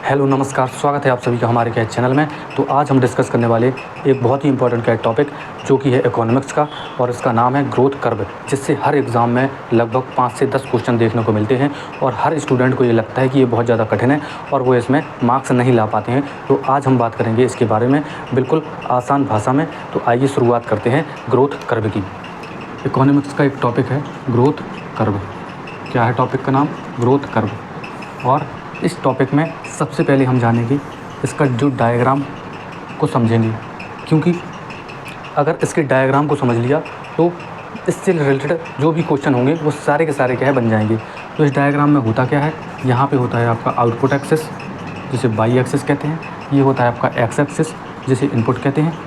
Hello नमस्कार, स्वागत है आप सभी का हमारे कैट चैनल में। तो आज हम डिस्कस करने वाले एक बहुत ही इंपॉर्टेंट कैट टॉपिक जो कि है इकोनॉमिक्स का, और इसका नाम है ग्रोथ कर्व, जिससे हर एग्ज़ाम में लगभग 5 से 10 क्वेश्चन देखने को मिलते हैं और हर स्टूडेंट को ये लगता है कि ये बहुत ज़्यादा कठिन है और वो इसमें मार्क्स नहीं ला पाते हैं। तो आज हम बात करेंगे इसके बारे में बिल्कुल आसान भाषा में। तो आइए शुरुआत करते हैं ग्रोथ कर्व की। इकोनॉमिक्स का एक टॉपिक है ग्रोथ कर्व। क्या है टॉपिक का नाम? Growth curve. और इस टॉपिक में सबसे पहले हम जानेंगे इसका जो डायग्राम को समझेंगे, क्योंकि अगर इसके डायग्राम को समझ लिया तो इससे रिलेटेड जो भी क्वेश्चन होंगे वो सारे के सारे क्या है बन जाएंगे। तो इस डायग्राम में होता क्या है, यहाँ पे होता है आपका आउटपुट एक्सिस जिसे वाई एक्सिस कहते हैं, ये होता है आपका एक्स एक्सिस जिसे इनपुट कहते हैं,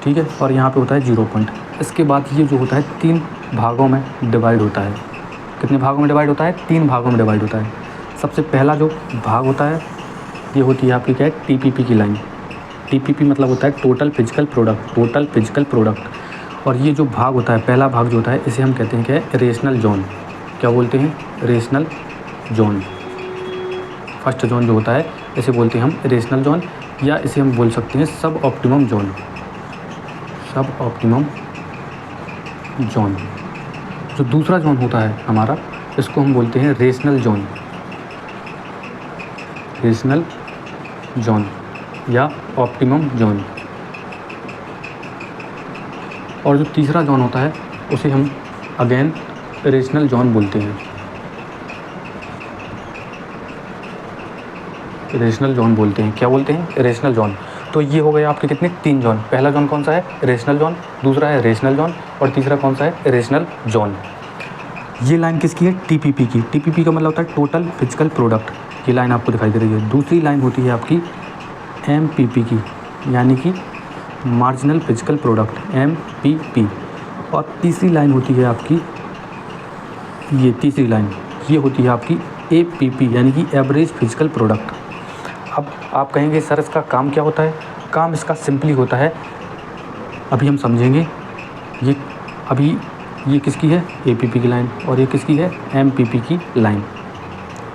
ठीक है, और यहाँ पे होता है 0 पॉइंट। इसके बाद ये जो होता है 3 भागों में डिवाइड होता है। कितने भागों में डिवाइड होता है? 3 भागों में डिवाइड होता है। सबसे पहला जो भाग होता है ये होती है आपकी क्या है, टीपीपी की लाइन। टीपीपी मतलब होता है total physical product, total physical product. और ये जो भाग होता है, पहला भाग जो होता है, इसे हम कहते हैं क्या है, रेशनल जोन। क्या बोलते हैं? Rational zone. फर्स्ट जोन जो होता है इसे बोलते हैं हम रेशनल जोन, या इसे हम बोल सकते हैं सब ऑप्टिमम जोन। सब ऑप्टिमम जोन। जो दूसरा जोन होता है हमारा, इसको हम बोलते हैं रेशनल जोन। रेशनल जोन या ऑप्टिमम जोन। और जो तीसरा जोन होता है उसे हम अगेन रेशनल जोन बोलते हैं। रेशनल जोन बोलते हैं। क्या बोलते हैं? Rational zone. तो ये हो गए आपके कितने? 3 जोन। पहला जोन कौन सा है? Rational zone. दूसरा है रेशनल जोन, और तीसरा कौन सा है? Rational zone. ये लाइन किसकी है? टीपीपी की। टीपीपी का मतलब होता है टोटल फिजिकल प्रोडक्ट। ये लाइन आपको दिखाई दे रही है। दूसरी लाइन होती है आपकी एमपीपी की, यानी कि मार्जिनल फिजिकल प्रोडक्ट, एमपीपी। और तीसरी लाइन होती है आपकी, ये तीसरी लाइन ये होती है आपकी एपीपी, यानी कि एवरेज फिजिकल प्रोडक्ट। अब आप कहेंगे सर इसका काम क्या होता है? काम इसका सिंपली होता है, अभी हम समझेंगे। ये किसकी है? एपीपी की लाइन। और ये किसकी है? एमपीपी की लाइन।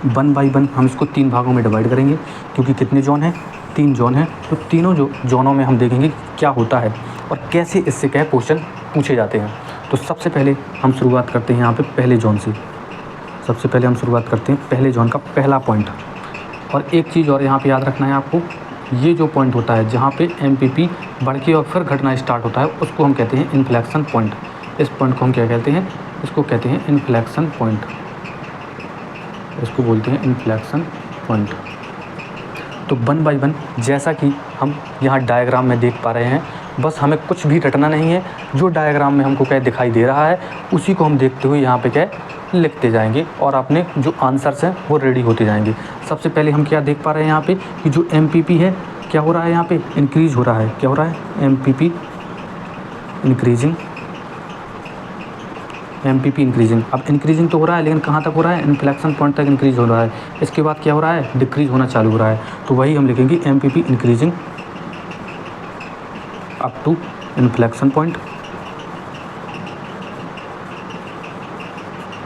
1 बाई 1 हम इसको 3 भागों में डिवाइड करेंगे, क्योंकि कितने जोन हैं? 3 जोन हैं। तो तीनों जोनों में हम देखेंगे क्या होता है और कैसे इससे क्या क्वेश्चन पूछे जाते हैं। तो सबसे पहले हम शुरुआत करते हैं यहाँ पे पहले जोन से। सबसे पहले हम शुरुआत करते हैं पहले जोन का पहला पॉइंट। और एक चीज़ और यहाँ पे याद रखना है आपको, ये जो पॉइंट होता है जहाँ पे एमपीपी बढ़ के और फिर घटना स्टार्ट होता है, उसको हम कहते हैं इन्फ्लेक्शन पॉइंट। इस पॉइंट को हम क्या कहते हैं? इसको कहते हैं इन्फ्लेक्शन पॉइंट। इसको बोलते हैं इन्फ्लेक्शन पॉइंट। तो 1 बाई 1 जैसा कि हम यहाँ डायग्राम में देख पा रहे हैं, बस हमें कुछ भी रटना नहीं है। जो डायग्राम में हमको क्या दिखाई दे रहा है उसी को हम देखते हुए यहाँ पे क्या लिखते जाएंगे, और अपने जो आंसर्स हैं वो रेडी होते जाएंगे। सबसे पहले हम क्या देख पा रहे हैं यहाँ पे कि जो एमपीपी है क्या हो रहा है, यहाँ पे इंक्रीज हो रहा है। क्या हो रहा है? MPP increasing. MPP increasing. अब इंक्रीजिंग तो हो रहा है, लेकिन कहाँ तक हो रहा है? इन्फ्लेक्शन पॉइंट तक इंक्रीज हो रहा है। इसके बाद क्या हो रहा है? डिक्रीज होना चालू हो रहा है। तो वही हम लिखेंगे MPP increasing up to inflection point.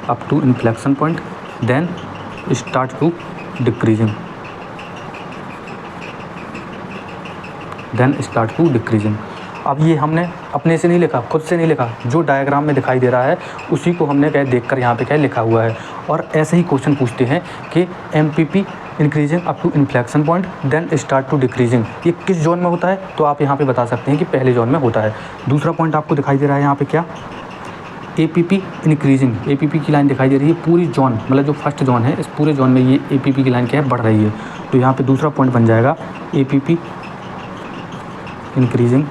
Up to inflection point, then start to decreasing. Then start to decreasing. अब ये हमने अपने से नहीं लिखा, खुद से नहीं लिखा, जो डायग्राम में दिखाई दे रहा है उसी को हमने क्या देखकर यहाँ पे क्या लिखा हुआ है। और ऐसे ही क्वेश्चन पूछते हैं कि MPP increasing up to inflection point then start to decreasing, ये किस जोन में होता है? तो आप यहाँ पे बता सकते हैं कि पहले जोन में होता है। दूसरा पॉइंट आपको दिखाई दे रहा है यहाँ पे क्या? APP increasing. एपीपी की लाइन दिखाई दे रही है पूरी जोन, मतलब जो फर्स्ट जोन है इस पूरे जोन में ये एपीपी की लाइन क्या है? बढ़ रही है। तो यहाँ पे दूसरा पॉइंट बन जाएगा एपीपी इंक्रीजिंग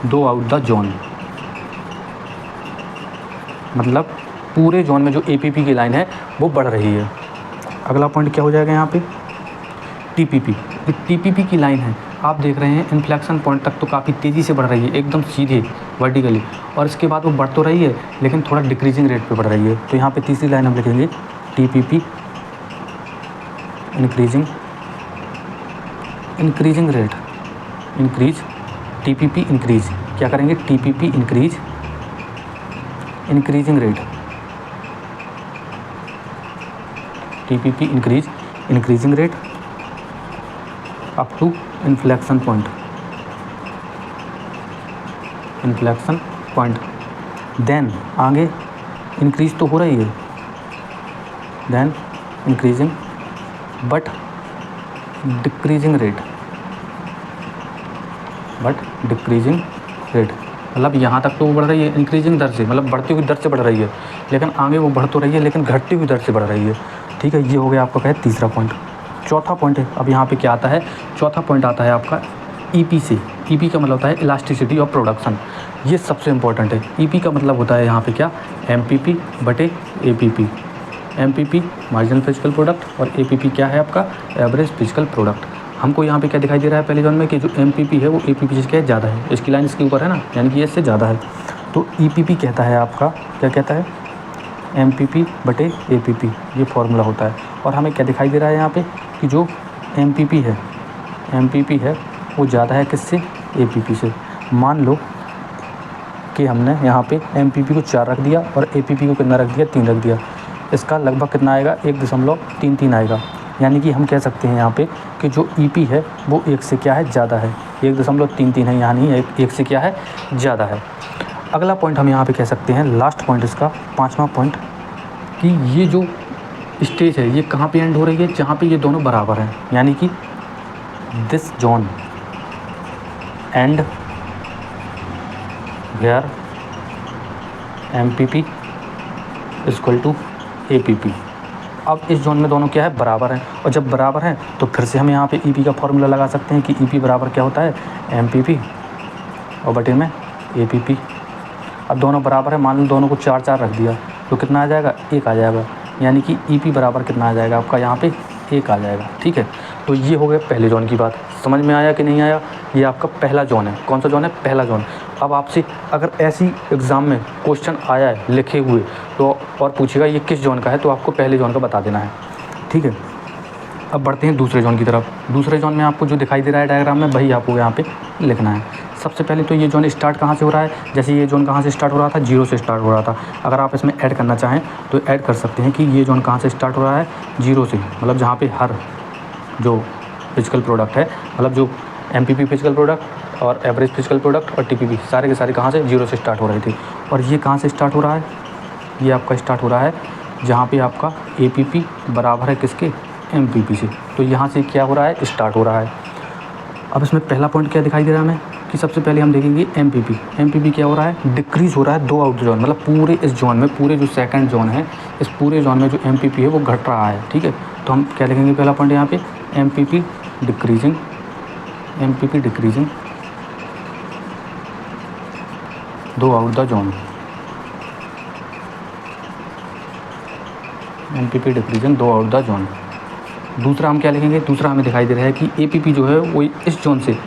दो आउट द जोन। मतलब पूरे जोन में जो एपीपी की लाइन है वो बढ़ रही है। अगला पॉइंट क्या हो जाएगा यहाँ पे? टीपीपी। जो टीपीपी की लाइन है आप देख रहे हैं इन्फ्लेक्शन पॉइंट तक तो काफ़ी तेज़ी से बढ़ रही है, एकदम सीधे वर्टिकली, और इसके बाद वो बढ़ तो रही है लेकिन थोड़ा डिक्रीजिंग रेट पे बढ़ रही है। तो यहाँ पे तीसरी लाइन हम लिखेंगे TPP increasing rate, increase TPP increase. क्या करेंगे? TPP increasing rate. TPP increasing rate up to inflection point. Then आगे इंक्रीज तो हो रही है, then increasing but decreasing rate, मतलब यहाँ तक तो वो बढ़ रही है इंक्रीजिंग दर से, मतलब बढ़ती हुई दर से बढ़ रही है, लेकिन आगे वो बढ़ तो रही है लेकिन घटती हुई दर से बढ़ रही है। ठीक है, ये हो गया आपका क्या है तीसरा पॉइंट। चौथा पॉइंट है, अब यहाँ पे क्या आता है, चौथा पॉइंट आता है आपका EP से। EP का मतलब होता है इलास्टिसिटी ऑफ प्रोडक्शन, ये सबसे इंपॉर्टेंट है। EP का मतलब होता है यहाँ पे क्या, MPP बटे APP। MPP marginal physical product और APP क्या है आपका, एवरेज फिजिकल प्रोडक्ट। हमको यहाँ पे क्या दिखाई दे रहा है पहले जोन में कि जो MPP है वो APP से क्या ज़्यादा है, इसकी लाइन इसके ऊपर है ना, यानी कि ये इससे ज़्यादा है। तो EPP कहता है आपका, क्या कहता है, MPP बटे APP, ये फॉर्मूला होता है। और हमें क्या दिखाई दे रहा है यहाँ पे कि जो MPP है वो ज़्यादा है किससे, APP से। मान लो कि हमने यहाँ पे MPP को 4 रख दिया और APP को कितना रख दिया, 3 रख दिया। इसका लगभग कितना आएगा, 1.33 आएगा। यानी कि हम कह सकते हैं यहाँ पे कि जो EP है वो 1 से क्या है, ज़्यादा है। 1.33 है, यहाँ नहीं, 1 से क्या है, ज़्यादा है। अगला पॉइंट हम यहाँ पे कह सकते हैं, लास्ट पॉइंट इसका, पाँचवा पॉइंट, कि ये जो स्टेज है ये कहाँ पे एंड हो रही है, जहाँ पे ये दोनों बराबर हैं। यानी कि this zone and where MPP equal to APP। अब इस जोन में दोनों क्या है, बराबर हैं, और जब बराबर हैं तो फिर से हम यहाँ पे EP का फॉर्मूला लगा सकते हैं कि EP बराबर क्या होता है, MPP और बटे में APP। अब दोनों बराबर है, मान लो दोनों को 4 रख दिया तो कितना आ जाएगा, 1 आ जाएगा। यानी कि EP बराबर कितना आ जाएगा आपका, यहाँ पे 1 आ जाएगा। ठीक है, तो ये हो गया पहले जोन की बात। समझ में आया कि नहीं आया, ये आपका पहला जोन है। कौन सा जोन है, पहला जोन। अब आपसे अगर ऐसी एग्ज़ाम में क्वेश्चन आया है लिखे हुए तो और पूछेगा ये किस जोन का है, तो आपको पहले जोन का बता देना है। ठीक है, अब बढ़ते हैं दूसरे जोन की तरफ। दूसरे जोन में आपको जो दिखाई दे रहा है डायग्राम में, वही आपको यहाँ पे लिखना है। सबसे पहले तो ये जोन स्टार्ट कहाँ से हो रहा है, जैसे ये जोन कहाँ से स्टार्ट हो रहा था, 0 से स्टार्ट हो रहा था। अगर आप इसमें ऐड करना चाहें तो ऐड कर सकते हैं कि ये जोन कहाँ से स्टार्ट हो रहा है, 0 से, मतलब जहाँ पे हर जो फिजिकल प्रोडक्ट है, मतलब जो MPP फिजिकल प्रोडक्ट और एवरेज फिजिकल प्रोडक्ट और TPP सारे के सारे कहाँ से, 0 से स्टार्ट हो रहे थे। और ये कहाँ से स्टार्ट हो रहा है, ये आपका स्टार्ट हो रहा है जहाँ पे आपका APP बराबर है किसके, MPP से। तो यहाँ से क्या हो रहा है, स्टार्ट हो रहा है। अब इसमें पहला पॉइंट क्या दिखाई दे रहा है हमें, कि सबसे पहले हम देखेंगे MPP क्या हो रहा है, डिक्रीज़ हो रहा है 2 आउटर जोन, मतलब पूरे इस जोन में, पूरे जो सेकंड जोन है, इस पूरे जोन में जो MPP है वो घट रहा है। ठीक है, तो हम क्या लिखेंगे पहला पॉइंट यहाँ पे, MPP decreasing 2 out the zone, MPP decreasing 2 out the zone. दूसरा हम क्या लिखेंगे, दूसरा हमें दिखाई दे रहा है कि APP जो है वो इस जोन से,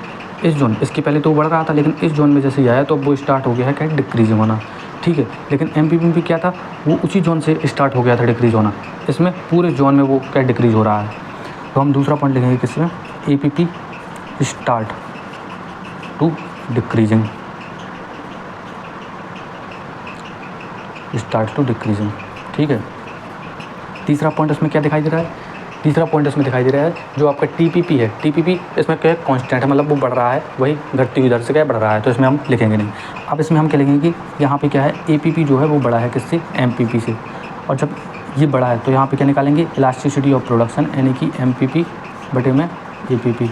इस जोन, इसके पहले तो बढ़ रहा था लेकिन इस जोन में जैसे ही आया तो अब वो स्टार्ट हो गया है क्या, डिक्रीजिंग होना। ठीक है, लेकिन MPP भी क्या था, वो उसी जोन से स्टार्ट हो गया था डिक्रीज होना, इसमें पूरे जोन में वो क्या डिक्रीज हो रहा है। तो हम दूसरा पॉइंट लिखेंगे किसमें, APP स्टार्ट टू डिक्रीजिंग, ठीक है। तीसरा पॉइंट इसमें क्या दिखाई दे रहा है, तीसरा पॉइंट इसमें दिखाई दे रहा है जो आपका TPP है, TPP इसमें क्या है, कांस्टेंट है, मतलब वो बढ़ रहा है, वही घटती हुई दर से क्या बढ़ रहा है, तो इसमें हम लिखेंगे नहीं। अब इसमें हम क्या लिखेंगे कि यहाँ पे क्या है, APP जो है वो बड़ा है किससे, MPP से। और जब ये बड़ा है तो यहाँ पे क्या निकालेंगे, इलास्टिसिटी ऑफ प्रोडक्शन, यानी कि MPP बटे में APP,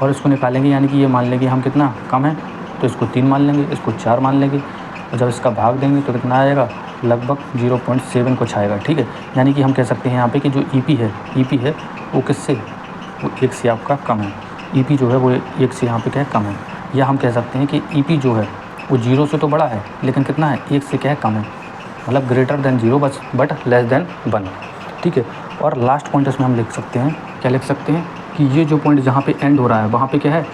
और इसको निकालेंगे, यानी कि ये मान लेंगे हम कितना कम है तो इसको 3 मान लेंगे, इसको 4 मान लेंगे, और जब इसका भाग देंगे तो कितना आएगा, लगभग 0.7 कुछ आएगा। ठीक है, यानी कि हम कह सकते हैं यहाँ पे कि जो EP है वो किससे, वो 1 से आपका कम है। EP जो है वो 1 से यहाँ पे क्या है, कम है। या हम कह सकते हैं कि EP जो है वो 0 से तो बड़ा है लेकिन कितना है, 1 से क्या है, कम है, मतलब greater than 0 but less than 1। ठीक है, और लास्ट पॉइंट इसमें हम लिख सकते हैं, क्या लिख सकते हैं कि ये जो पॉइंट जहाँ पे एंड हो रहा है वहाँ पे क्या है,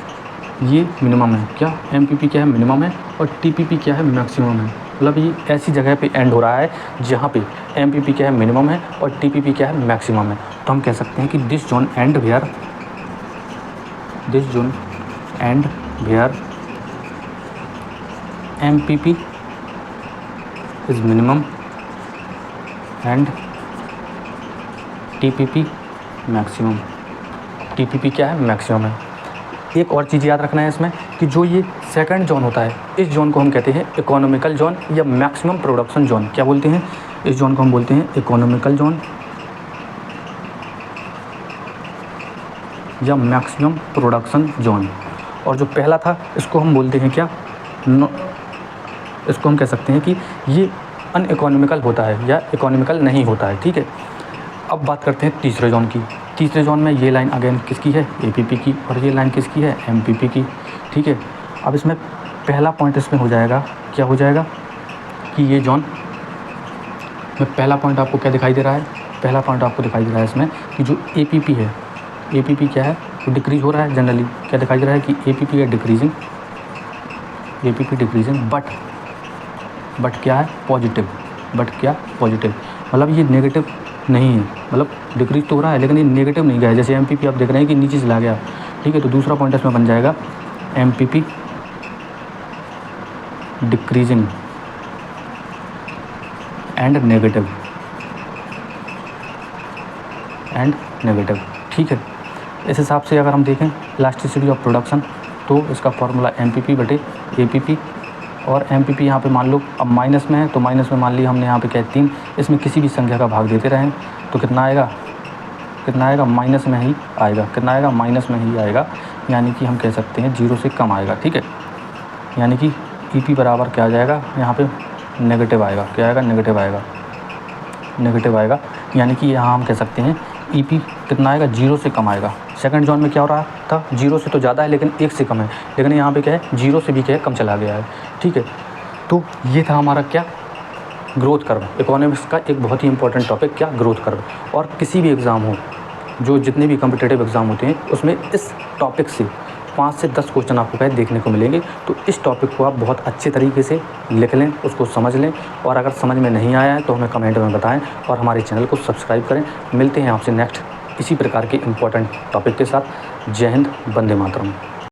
ये मिनिमम है, क्या MPP क्या है, मिनिमम है, और TPP क्या है, मैक्सिमम है। मतलब ये ऐसी जगह पे एंड हो रहा है जहाँ पे MPP क्या है, मिनिमम है, और TPP क्या है, मैक्सिमम है। तो हम कह सकते हैं कि this zone and where MPP is minimum and TPP maximum. TPP क्या है? मैक्सिमम है। एक और चीज़ याद रखना है इसमें कि जो ये सेकंड जोन होता है, इस जोन को हम कहते हैं इकोनॉमिकल जोन या मैक्सिमम प्रोडक्शन जोन। क्या बोलते हैं? इस जोन को हम बोलते हैं इकोनॉमिकल जोन या मैक्सिमम प्रोडक्शन जोन। और जो पहला था इसको हम बोलते हैं क्या? इसको हम कह सकते हैं कि ये अनइकोनॉमिकल होता है या इकोनॉमिकल नहीं होता है। ठीक है, अब बात करते हैं तीसरे जोन की। तीसरे जोन में ये लाइन अगेन किसकी है? एपीपी की, और ये लाइन किसकी है? एमपीपी की। ठीक है, अब इसमें पहला पॉइंट इसमें हो जाएगा, क्या हो जाएगा कि ये जोन में पहला पॉइंट आपको क्या दिखाई दे रहा है? पहला पॉइंट आपको दिखाई दे रहा है इसमें कि जो एपीपी है, एपीपी क्या है? तो डिक्रीज हो रहा है। जनरली क्या दिखाई दे रहा है कि एपीपी है डिक्रीजिंग, एपीपी डिक्रीजिंग, बट क्या है? पॉजिटिव। बट क्या? पॉजिटिव। मतलब ये नेगेटिव नहीं है, मतलब डिक्रीज तो हो रहा है लेकिन ये नेगेटिव नहीं गया है। जैसे एमपीपी आप देख रहे हैं कि नीचे चला गया। ठीक है, तो दूसरा पॉइंट इसमें बन जाएगा एमपीपी डिक्रीजिंग एंड नेगेटिव, ठीक है। इस हिसाब से अगर हम देखें इलास्टिसिटी ऑफ प्रोडक्शन, तो इसका फॉर्मूला एमपीपी बटे एपीपी, और एमपीपी यहाँ पे मान लो अब माइनस में है तो माइनस में मान लिया हमने यहाँ पे क्या है 3, इसमें किसी भी संख्या का भाग देते रहें तो कितना आएगा? माइनस में ही आएगा। कितना आएगा? माइनस में ही आएगा, यानी कि हम कह सकते हैं 0 से कम आएगा। ठीक है, यानी कि ईपी बराबर क्या आ जाएगा? यहाँ पे नेगेटिव आएगा। क्या आएगा? नेगेटिव आएगा, यानी कि यहाँ हम कह सकते हैं ईपी कितना आएगा? 0 से कम आएगा। सेकंड जोन में क्या हो रहा था? 0 से तो ज़्यादा है लेकिन 1 से कम है, लेकिन यहाँ पे क्या है? 0 से भी क्या है? कम चला गया है। ठीक है, तो ये था हमारा क्या? Growth curve. इकोनॉमिक्स का एक बहुत ही इंपॉर्टेंट टॉपिक क्या? Growth curve. और किसी भी एग्ज़ाम हो, जो जितने भी कॉम्पिटिटिव एग्ज़ाम होते हैं उसमें इस टॉपिक से 5 से 10 क्वेश्चन आपको क्या देखने को मिलेंगे। तो इस टॉपिक को आप बहुत अच्छे तरीके से लिख लें, उसको समझ लें, और अगर समझ में नहीं आया है तो हमें कमेंट में बताएं और हमारे चैनल को सब्सक्राइब करें। मिलते हैं आपसे नेक्स्ट इसी प्रकार के इम्पोर्टेंट टॉपिक के साथ। जय हिंद, वंदे मातरम।